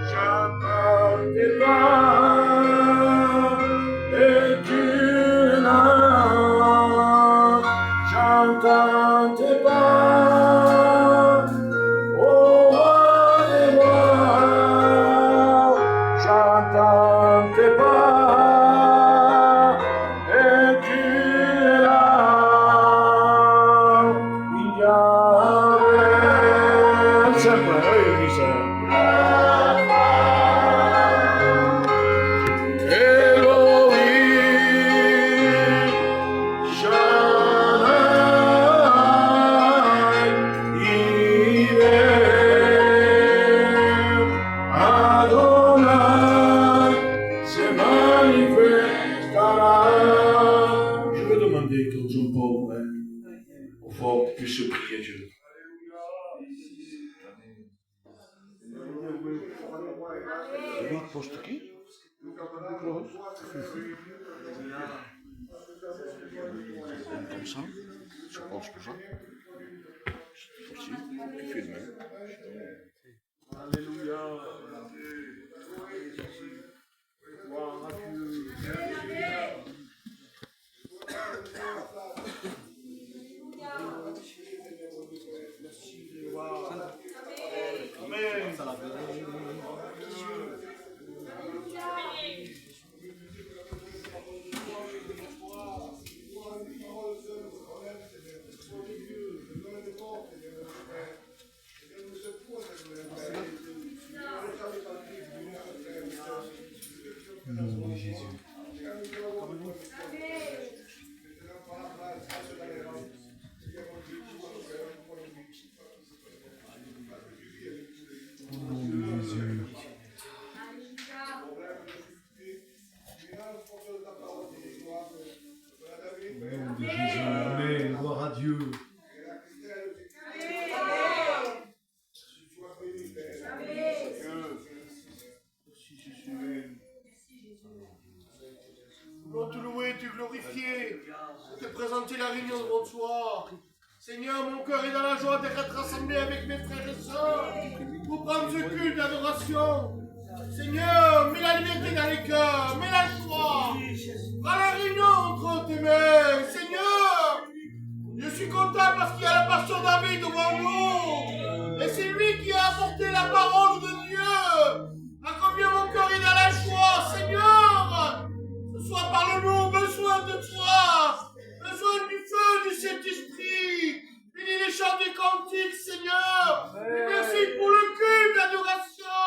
J'entends tes pas et tu l'as. J'entends tes pas, oh moi. J'entends tes pas et tu l'as. Il y a sempre, oi, dice. Puisse prier Dieu. Posto aqui? Comme ça, je pense que ça. Ici, tu filmes. Alléluia. Nom de Jésus. Amen. Gloire à Dieu. Nous voulons te louer, te glorifier, te présenter la réunion de bonsoir. Seigneur, mon cœur est dans la joie d'être rassemblé avec mes frères et sœurs pour prendre ce culte d'adoration. Seigneur, mets la liberté dans les cœurs, mets la joie. Prends la réunion entre tes mains. Seigneur, je suis content parce qu'il y a le pasteur David devant nous. Et c'est lui qui a apporté la parole de Dieu. À combien mon cœur est dans la joie, Seigneur. Ce soir, parle-nous, besoin de toi. Besoin du feu du Saint-Esprit. Bénis les chants des cantiques, Seigneur. Et merci pour le culte d'adoration.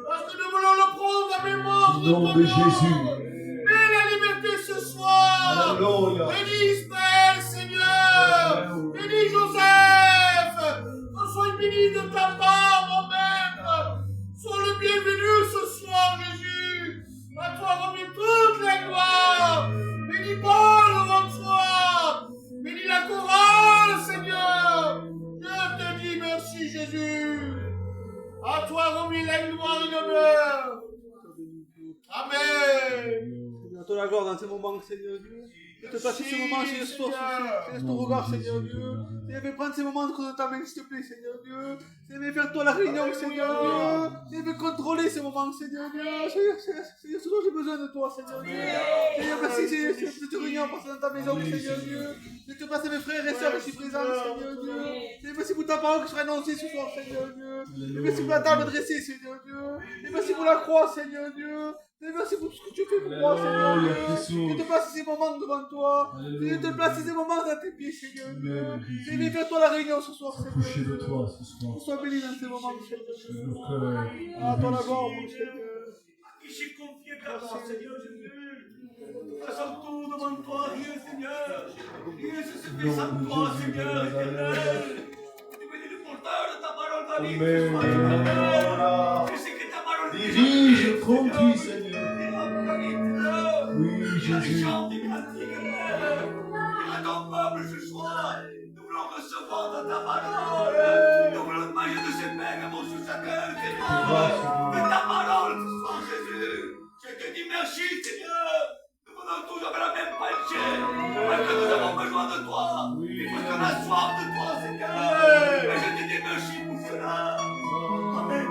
Parce que nous voulons le prendre en mémoire de ton nom. Jésus. Mets la liberté ce soir. Alléluia. Bénis Israël, Seigneur. Bénis Joseph. Sois béni de ta part, mon maître. Sois le bienvenu ce soir, Jésus. À toi remet toute la gloire. Bénis Paul devant toi. Bénis la chorale, Seigneur. Je te dis merci, Jésus. À toi remet la gloire et l'honneur. Amen. À toi la gloire dans ces moments, Seigneur Dieu. Je te passe ces moments, Seigneur, ce ton regard, Seigneur Dieu. Seigneur, prendre ces moments de ta main, s'il te plaît, Seigneur Dieu. Seigneur, faire toi la réunion, Seigneur Dieu. Seigneur, contrôler ces moments, Seigneur Dieu. Seigneur, ce soir, j'ai besoin de toi, Seigneur Dieu. Seigneur, merci, Seigneur, pour cette réunion, passer dans ta maison, Seigneur Dieu. Je te passe mes frères et sœurs ici présents, Seigneur Dieu. Seigneur, merci pour ta parole qui sera annoncée ce soir, Seigneur Dieu. Et merci pour la table dressée, Seigneur Dieu. Et merci pour la croix, Seigneur Dieu. Et merci pour tout ce que tu fais pour moi, Seigneur Dieu. Je te place ces moments devant toi. Je te place ces moments dans tes pieds, Seigneur Dieu. Seigneur, fais-toi la réunion ce soir, Seigneur. Coucher de toi ce soir. Sois béni dans ces moments, Seigneur. Le cœur. À toi la gloire, mon Seigneur. Qui j'ai confié ta foi, Seigneur Jésus. Faisons tout devant toi, rien, Seigneur. Rien se fait sans toi, Seigneur éternel. Tu bénis le porteur de ta parole, ma vie. Amen. Je sais que ta parole Dirige, conduis, Seigneur. Oui, Jésus. À ton peuple ce soir, nous voulons recevoir de ta parole. Nous voulons manger de ces pains, mon sous-sateur, Seigneur. De ta parole ce soir, Jésus. Je te dis merci, Seigneur. Nous venons toujours avec la même passion. Parce que nous avons besoin de toi. Et parce qu'on a soif de toi, Seigneur. Et je te dis merci pour cela. Amen.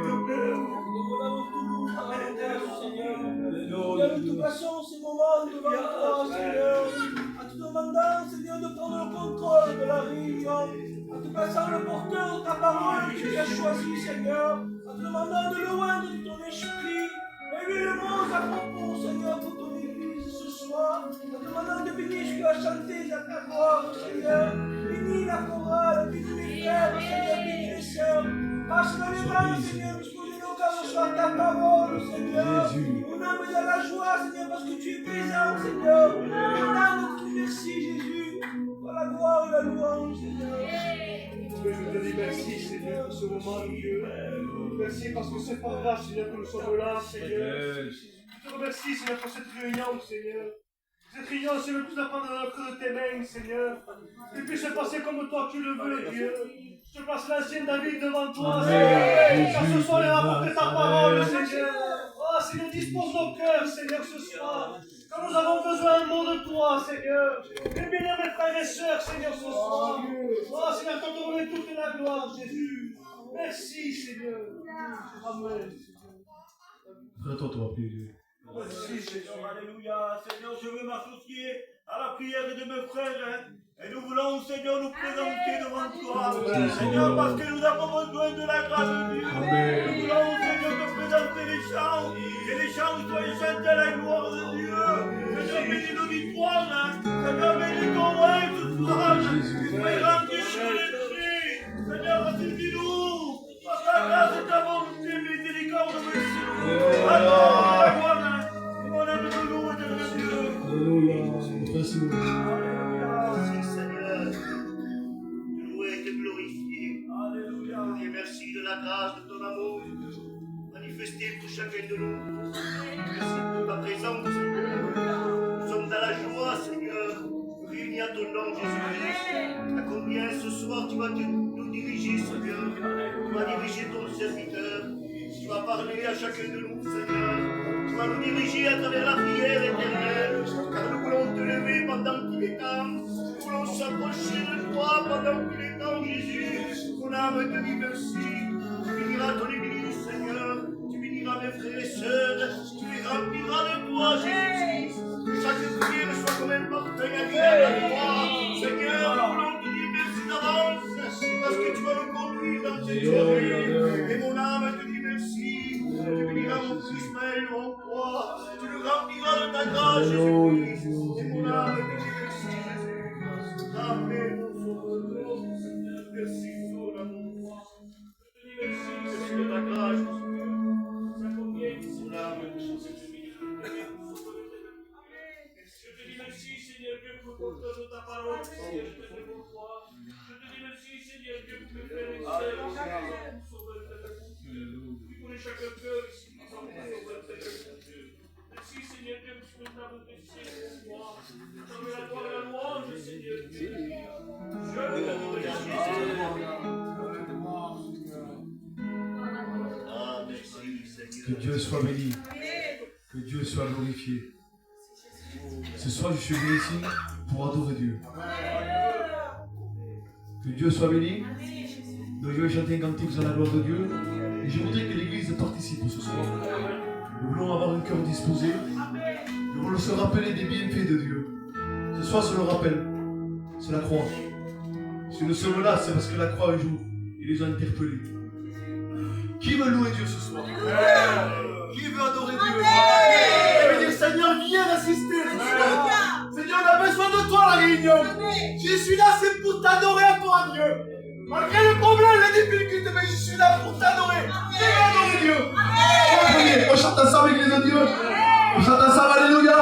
tu as choisi, Seigneur, en te demandant de loindre de ton esprit. Et lui, le monde à propos, Seigneur, pour ton église ce soir, en te demandant de bénir ce que tu as chanté à ta gloire, Seigneur. Bénis la chorale, bénis les frères, Seigneur, bénis les sœurs. Passe dans les mains, Seigneur, disposez nos cœurs ce soir ta parole, Seigneur. Mon âme est dans la joie, Seigneur, parce que tu es présent, Seigneur. Mon âme te dit merci, Jésus, pour la gloire et la louange, Seigneur. Je te dis merci, Seigneur, pour ce moment, Dieu. Merci parce que c'est pas grave, Seigneur, que nous sommes là, Seigneur. Je te remercie, Seigneur, pour cette réunion, Seigneur. Cette réunion, Seigneur, nous apprendre dans le creux de tes mains, Seigneur. Et puis se passer comme toi tu le veux, Dieu. Je place l'ancienne David devant toi, Seigneur. Car ce soir, il a apporté ta parole, Seigneur. Oh, Seigneur, dispose nos cœurs, Seigneur, ce soir. Car nous avons besoin un mot de toi, Seigneur. Et bénis mes frères et sœurs, Seigneur, ce soir. Oh, Seigneur, quand on remet toute la gloire, Jésus. Merci, Seigneur. Amen. Prends-toi, toi, prier Dieu. Merci, Jésus. Alléluia. Seigneur, je veux m'associer à la prière de mes frères. Et nous voulons, Seigneur, nous présenter devant toi. Seigneur, parce que nous avons besoin de la grâce de Dieu. Nous voulons, Seigneur, te présenter les chants. Et les chants soient chantés à la gloire de Dieu. Seigneur, bénis l'auditoire. Seigneur, bénis ton règne ce soir. Soyez remplis de ton esprit. Seigneur, assiste-nous. Par ta grâce et ta bonté, miséricorde, merci. Alléluia. Mon âme de nous, éternel Dieu. Alléluia. Merci, Merci, Seigneur. De louer et te glorifier. Alléluia. Et merci de la grâce de ton amour manifesté pour chacun de nous. Merci pour ta présence, Seigneur. Nous sommes dans la joie, Seigneur, réunis à ton nom, Jésus-Christ. À combien ce soir tu vas nous diriger, Seigneur. Tu vas diriger ton serviteur. Tu vas parler à chacun de nous, Seigneur. Tu vas nous diriger à travers la prière éternelle. Car nous voulons te lever pendant qu'il est temps. Nous voulons s'approcher de toi pendant qu'il est temps, Jésus. Mon âme te dit merci. Tu béniras ton église, Seigneur. Tu béniras mes frères et sœurs. Tu les rempliras de toi, Jésus. Que chaque prière soit comme un parfum agréable à toi. Seigneur, nous voulons te dire merci d'avance. Parce que tu vas nous conduire dans cette journée. Et mon âme te dit merci. Tu béniras mon fils Ismaël en toi. Tu le rempliras de ta grâce, Jésus-Christ. Et mon âme te dit merci, Jésus. Amen, mon sauveur. Merci pour ton amour. Merci de ta grâce, Seigneur. Mon âme te dit merci. Je te dis merci, Seigneur Dieu, pour le porteur de ta parole, Seigneur, je te fais pour toi. Je te dis merci, Seigneur Dieu, pour mes frères et sœurs, Seigneur, sauveur de ta Dieu. Tu connais chaque cœur ici, qui sont sauveur de ta Dieu. Merci, Seigneur Dieu, pour ce que nous avons décidé pour toi. Je veux la gloire et la louange, Seigneur Dieu. Je veux la remercier, Seigneur. Ah, merci, Seigneur. Que Dieu soit béni. Que Dieu soit glorifié. Ce soir, je suis venu ici pour adorer Dieu. Que Dieu soit béni. Nous allons chanter un cantique sur la gloire de Dieu. Et je voudrais que l'Église participe ce soir. Nous voulons avoir un cœur disposé. Nous voulons se rappeler des bienfaits de Dieu. Ce soir, c'est le rappel. C'est la croix. Si nous sommes là, c'est parce que la croix, un jour, il les a interpellés. Qui veut louer Dieu ce soir? Qui veut adorer Dieu? Je veux dire, Seigneur, viens assister. Seigneur, on a besoin de toi à la réunion. Je suis là, c'est pour t'adorer à toi, Dieu. Malgré les problèmes, les difficultés, mais je suis là pour t'adorer. Viens adorer Dieu. On chante ensemble, Église de Dieu. On chante ensemble, alléluia.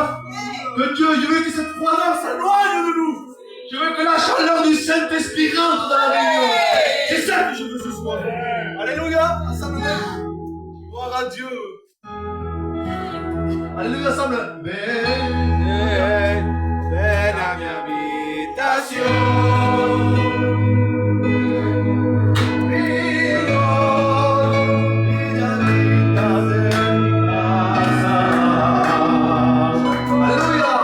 Que Dieu, je veux que cette froideur s'éloigne de nous. Je veux que la chaleur du Saint-Esprit rentre dans la réunion. C'est ça que je veux ce soir. Alléluia, ensemble. Gloire à Dieu. Alléluia, ensemble. Ven a mi habitación. Aleluya.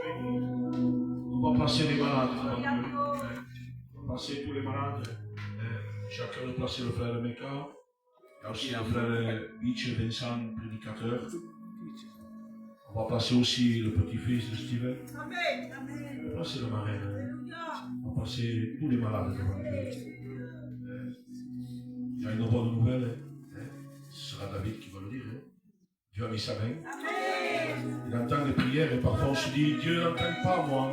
On va placer les malades devant Dieu. On va placer tous les malades. Chacun va placer le frère Meka. Il y a aussi le frère Beach Vincent, prédicateur. On va placer aussi le petit-fils de Steven. On va placer le marraine. On va placer tous les malades devant Dieu. Il y a une bonne nouvelle. Ce sera David qui va le dire. Dieu a mis sa main. Il entend les prières et parfois on se dit, Dieu n'entend pas moi.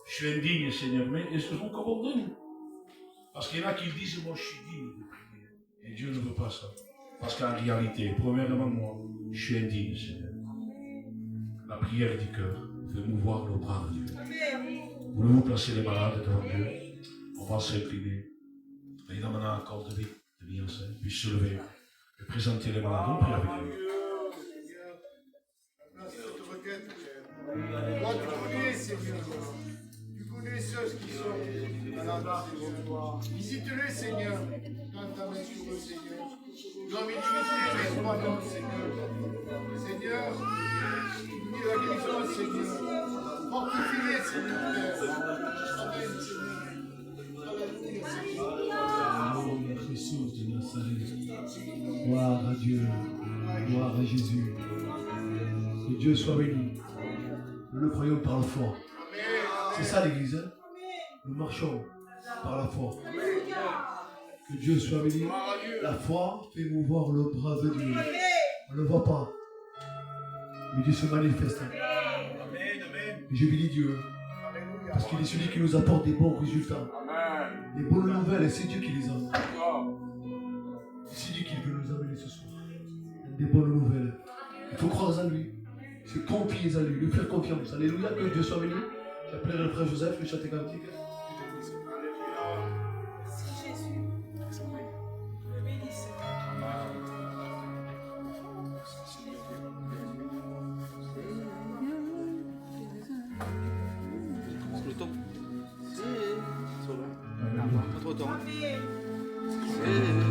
Je suis indigne, Seigneur, mais est-ce que vous comprenez? Parce qu'il y en a qui disent, moi je suis digne de prier. Et Dieu ne veut pas ça. Parce qu'en réalité, premièrement, moi, je suis indigne, Seigneur. La prière du cœur fait mouvoir nos bras de Dieu. Voulez-vous placer les malades devant Dieu? On va s'incliner. Et il y a maintenant encore de bien, puis se lever et présenter les malades. On prie avec lui. Toi, tu connais, Seigneur. Tu connais ceux qui sont malades. Visite-les, Seigneur. Tends ta main sur eux, Seigneur. Glorifie les soignants, Seigneur. Seigneur, dis la guérison, Seigneur. Fortifie-les, Seigneur. Amen, Seigneur. Alléluia, Seigneur. Ô Jésus de Nazareth, gloire à Dieu, gloire à Jésus. Que Dieu soit béni. Nous le croyons par la foi. C'est ça l'église. Hein? Nous marchons par la foi. Que Dieu soit béni. La foi fait mouvoir le bras de Dieu. On ne le voit pas. Mais Dieu se manifeste. Et je bénis Dieu. Parce qu'il est celui qui nous apporte des bons résultats. Les bonnes nouvelles, c'est Dieu qui les a. C'est Dieu qui veut nous amener ce soir. Des bonnes nouvelles. Il faut croire en lui. Se confier en lui, lui faire confiance. Alléluia, que Dieu soit béni. J'appellerai le frère Joseph, le chanteur cantique. Merci Jésus. Le bénisse. Solo to? Sì, solo. Quanto to? Amen. Sì.